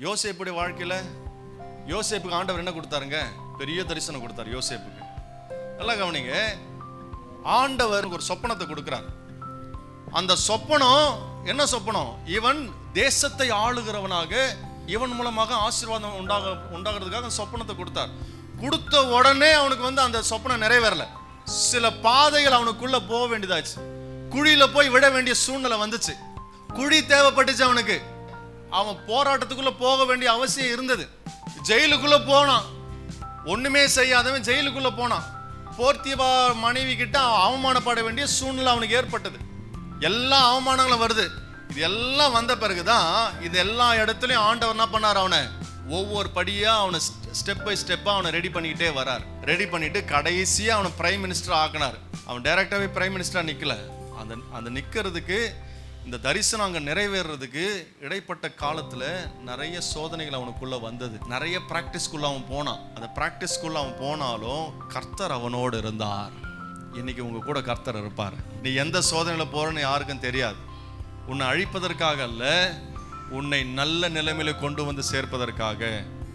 யோசேப்புடைய வாழ்க்கையில் யோசேப்புக்கு ஆண்டவர் என்ன கொடுத்தாருங்க? பெரிய தரிசனம் கொடுத்தாரு யோசேப்புக்கு. நல்லா கவனிங்க, ஆண்டவர் ஒரு சொப்பனத்தை கொடுக்கிறார். அந்த சொப்பனம் என்ன சொப்பனம்? இவன் தேசத்தை ஆளுகிறவனாக, இவன் மூலமாக ஆசீர்வாதம் உண்டாகிறதுக்காக சொப்பனத்தை கொடுத்தார். கொடுத்த உடனே அவனுக்கு அந்த சொப்பனம் நிறைவேறல. சில பாதைகள் அவனுக்குள்ள போக வேண்டியதாச்சு. குழியில போய் விட வேண்டிய சூழ்நிலை வந்துச்சு. குழி தேவைப்பட்டுச்சு அவனுக்கு. அவன் போராட்டத்துக்குள்ள போக வேண்டிய அவசியம் இருந்தது. ஜெயிலுக்குள்ள போனான். ஒண்ணுமே செய்யாதவன் ஜெயிலுக்குள்ள போனான். போர்த்திபா மனைவி கிட்ட அவமானப்பட வேண்டிய சூழ்நிலை அவனுக்கு ஏற்பட்டது. எல்லா அவமானங்களும் வருது. இது எல்லாம் வந்த பிறகுதான் இது எல்லா இடத்துலயும் ஆண்டவர் என்ன பண்ணார்? அவனை ஒவ்வொரு படியா அவனை ஸ்டெப் பை ஸ்டெப்பா அவனை ரெடி பண்ணிக்கிட்டே வரார். ரெடி பண்ணிட்டு கடைசியா அவனை பிரைம் மினிஸ்டர் ஆக்கினார். அவன் டைரக்டாவே பிரைம் மினிஸ்டரா நிக்கல. அந்த நிக்கிறதுக்கு, இந்த தரிசனம் அங்க நிறைவேறதுக்கு இடைப்பட்ட காலத்துல நிறைய சோதனைகள் அவனுக்குள்ள வந்தது. நிறைய பிராக்டிஸ்குள்ள அவன் போனான். அந்த பிராக்டிஸ்குள்ள அவன் போனாலும் கர்த்தர் அவனோடு இருந்தார். இன்னைக்கு உங்க கூட கர்த்தர் இருப்பார். நீ எந்த சோதனையில போறன்னு யாருக்கும் தெரியாது. உன்னை அழிப்பதற்காக அல்ல, உன்னை நல்ல நிலைமையில கொண்டு வந்து சேர்ப்பதற்காக